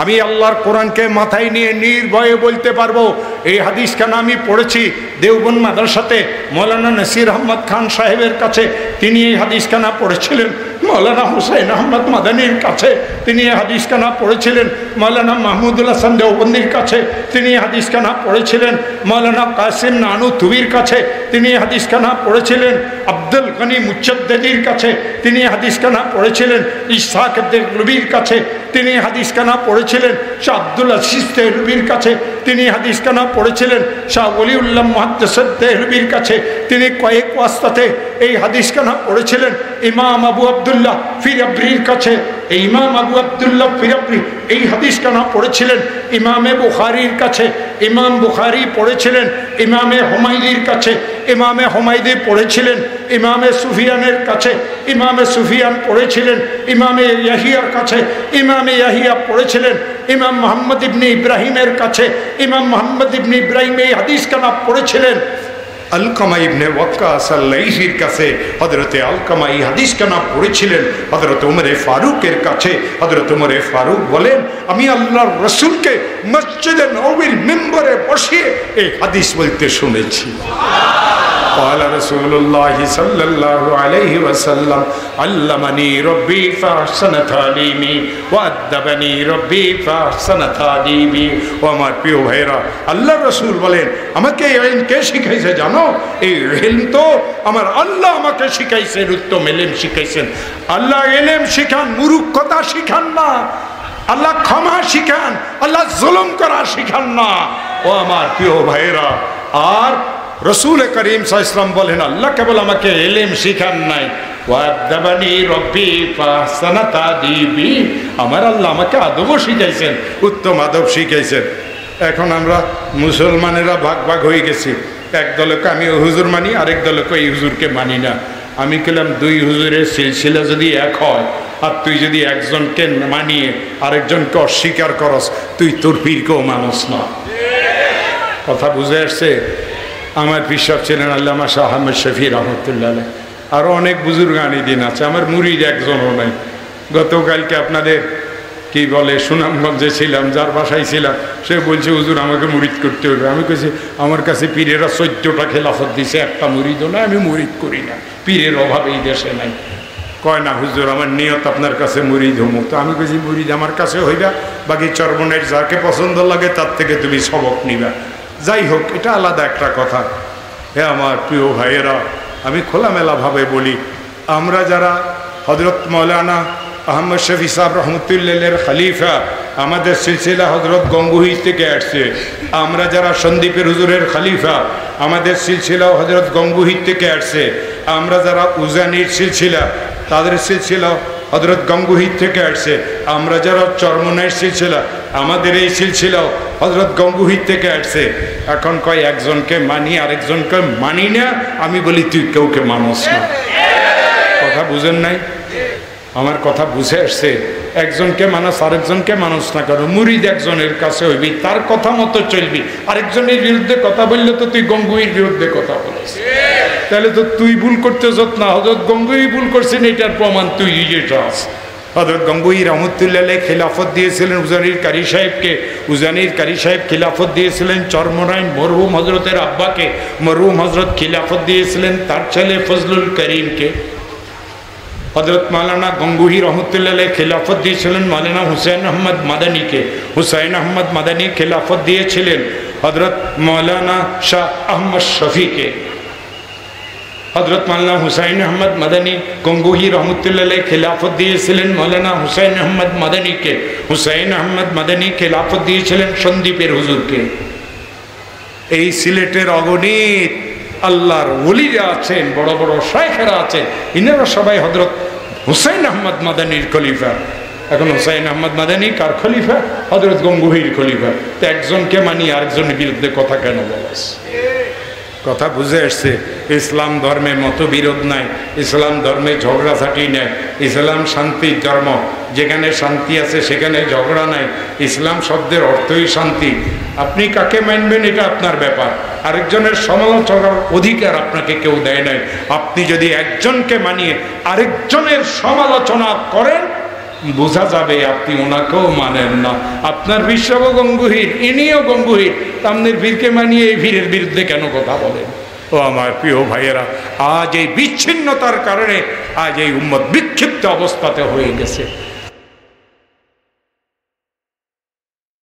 আমি আল্লাহর কোরআনকে মাথায় নিয়ে নির্ভয়ে বলতে পারবো, এই হাদিসখানা আমি পড়েছি দেওবন্দ মাদ্রাসাতে মৌলানা নসির আহমদ খান সাহেবের কাছে, তিনি এই হাদিসখানা পড়েছিলেন। মৌলানা হুসাইন আহমদ মাদানির কাছে তিনি এই হাদিসখানা পড়েছিলেন। মৌলানা মাহমুদুল হাসান দেওবন্দির কাছে তিনি এই হাদিসখানা পড়েছিলেন। মৌলানা কাসিম নানুতুবির কাছে তিনি এই হাদিসখানা পড়েছিলেন। আব্দুল গনি মুজাদ্দিদির কাছে তিনি এই হাদিসখানা পড়েছিলেন। ইসহাক দেহলভির কাছে তিনি হাদিসখানা পড়েছিলেন। শাহ আব্দুল আজিজ দেহলভির কাছে তিনি হাদিসখানা পড়েছিলেন। শাহ ওলিউল্লাহ মুহাদ্দিস দেহলভির কাছে তিনি কয়েক ওয়াস্তাতে এই হাদিসখানা পড়েছিলেন। ইমাম আবু আব্দুল্লাহ ফিরাবরির কাছে এই ইমাম আবু আব্দুল্লাহ ফিরাবরি এই হাদিসখানা পড়েছিলেন। ইমামে বুখারীর কাছে ইমাম বুখারী পড়েছিলেন। ইমামে হুমায়দির কাছে ইমামে হুমায়দি পড়েছিলেন। ইমামে সুফিয়ানের কাছে ইমামে সুফিয়ান পড়েছিলেন। ইমামে ইয়াহিয়ার কাছে ইমামে ইয়াহিয়া পড়েছিলেন। ইমাম মুহাম্মদ ইবনে ইব্রাহিমের কাছে ইমাম মুহাম্মদ ইবনে ইব্রাহিম এই হাদিসখানা পড়েছিলেন। আলকামা ইবনে ওয়াক্কাস আল-লাইসির কাছে হযরতে আলকামা এই হাদিসখানা পড়েছিলেন। হযরত উমরে ফারুকের কাছে হযরত উমরে ফারুক বলেন, আমি আল্লাহর রাসূলকে মসজিদে নববীর মিম্বরে বসিয়ে এই হাদিস বলতে শুনেছি। قال رسول الله صلى الله عليه وسلم علمني ربي فاحسن تعليمي وأدبني ربي فاحسن تعليمي। ও আমার প্রিয় ভাইরা, আল্লাহর রাসূল বলেন, আমাকে এই ইলম কে শিখাইছে জানো? এই ইলম তো আমার আল্লাহ আমাকে শিখাইছেন, উত্তম ইলম শিখাইছেন। আল্লাহ ইলম শিখান, মূর্খতা শিখান না। আল্লাহ ক্ষমা শিখান, আল্লাহ জুলুম করা শিখান না। ও আমার প্রিয় ভাইরা, আর রসুল করিম সাল্লাল্লাহু আলাইহি ওয়াসাল্লাম বলেন, আল্লাহ কেবল আমাকে ইলম শিখান নাই, ওয়াদাবানি রব্বি ফাহসানা তাদিবি, আমার আল্লাহ আমাকে আদবও শিখাইছেন, উত্তম আদব শিখাইছেন। এখন আমরা মুসলমানেরা ভাগ ভাগ হয়ে গেছি। এক দলকে আমি ওই হুজুর মানি, আরেক দলকে এই হুজুরকে মানি না। আমি বললাম, দুই হুজুরের সিলসিলা যদি এক হয় আর তুই যদি একজনকে মানিয়ে আরেকজনকে অস্বীকার করস, তুই তোর পীরকেও মানস না। কথা বুঝে আসছে? আমার পিসাব ছিলেন আল্লামা শাহ আহমদ শফি রহমতুল্লাহ আলাইহি। আরও অনেক বুজুর্গানি দিন আছে, আমার মুরিদ একজনও নাই। গতকালকে আপনাদের কি বলে সুনামগঞ্জে ছিলাম, যার বাসায় ছিলাম, সে বলছে হুজুর আমাকে মুরিদ করতে হবে। আমি কইছি, আমার কাছে পীরেরা 14টা খেলাফত দিছে, একটা মুরিদও না, আমি মুরিদ করি না, পীরের অভাব এই দেশে নাই। কয় না হুজুর, আমার নিয়ত আপনার কাছে মুরিদ হমু। তো আমি কইছি, মুরিদ আমার কাছে হইবা, বাকি চরমনের যাকে পছন্দ লাগে তার থেকে তুমি সবক নিবা। যাই হোক, এটা আলাদা একটা কথা। হ্যাঁ আমার প্রিয় ভাইয়েরা, আমি খোলামেলাভাবে বলি, আমরা যারা হজরত মৌলানা আহমদ শফি সাহেব রহমতুল্লাহের খলিফা, আমাদের সিলসিলা হজরত গঙ্গুহি থেকে আসছে। আমরা যারা সন্দীপের হুজুরের খলিফা, আমাদের সিলসিলা হজরত গঙ্গুহি থেকে আসছে। আমরা যারা উজানির সিলসিলা, তাদের সিলসিলা হজরত গঙ্গুহি থেকে আসছে। আমরা যারা চরমনের সিলসিলা, আমাদের এই সিলসিলাও হজরত গঙ্গুহি থেকে আসছে। এখন কয় একজনকে মানি আরেকজনকে মানি না। আমি বলি, তুই কেউকে মানস না। কথা বুঝেন নাই? আমার কথা বুঝে আসছে? একজনকে মানস আরেকজনকে মানুষ না করো। মুরিদ একজনের কাছে হইবি, তার কথা মতো চলবি। আরেকজনের বিরুদ্ধে কথা বললে তো তুই গঙ্গুহির বিরুদ্ধে কথা বলিস, তাহলে তো তুই ভুল করতে যত না, হযরত গঙ্গুহি ভুল করছেন এটার প্রমাণ তুই যেটা আছে। হযরত গঙ্গুহি রহমতুল্লাহ আলাইহি খিলাফত দিয়েছিলেন উজানির কারি সাহেবকে। উজানির কারি সাহেব খিলাফত দিয়েছিলেন চরমনাইন মরহুম হজরতের আব্বাকে। মরহুম হজরত খিলাফত দিয়েছিলেন তার ছেলে ফজলুল করিমকে। হজরত মাওলানা গঙ্গুহি রহমতুল্লাহ আলাইহি খিলাফত দিয়েছিলেন মাওলানা হুসাইন আহমদ মাদানীকে। হুসাইন আহমদ মাদানী খিলাফত দিয়েছিলেন হজরত মাওলানা শাহ আহমদ শফিকে। হজরত মাওলানা হুসাইন আহমদ মাদানী গঙ্গুহি রহমতুল্লাহ আলাইহি খিলাফত দিয়েছিলেন মাওলানা হুসাইন আহমদ মাদানীকে। হুসাইন আহমদ মাদানী খিলাফত দিয়েছিলেন সন্দীপের হুজুরকে। এই সিলেটের অগণিত আল্লাহর ওলিরা আছেন, বড় বড় শাইখেরা আছেন, ইনারা সবাই হযরত হুসাইন আহমদ মাদানীর খলিফা। এখন হুসাইন আহমদ মাদানী কার খলিফা? হযরত গঙ্গুহির খলিফা। তো একজনকে মানি আরেকজনের বিরুদ্ধে কথা কেন বলাস? কথা বুঝে আসছে? ইসলাম ধর্মে মতবিরোধ নাই, ইসলাম ধর্মে ঝগড়াঝাটি নাই, ইসলাম শান্তির ধর্ম। যেখানে শান্তি আছে সেখানে ঝগড়া নাই। ইসলাম শব্দের অর্থই শান্তি। আপনি কাকে মানবেন এটা আপনার ব্যাপার, আরেকজনের সমালোচনার অধিকার আপনাকে কেউ দেয় নাই। আপনি যদি একজনকে মানিয়ে আরেকজনের সমালোচনা করেন, বোঝা যাবে আপনি ওনাকেও মানেন না, আপনার বিশ্বাসও গঙ্গুহীন, ইনিও গঙ্গুহীন। আপনার ভিড়কে মানিয়ে এই ভিড়ের বিরুদ্ধে কেন কথা বলেন? ও আমার প্রিয় ভাইয়েরা, আজ এই বিচ্ছিন্নতার কারণে আজ এই উম্মত বিক্ষিপ্ত অবস্থাতে হয়ে গেছে।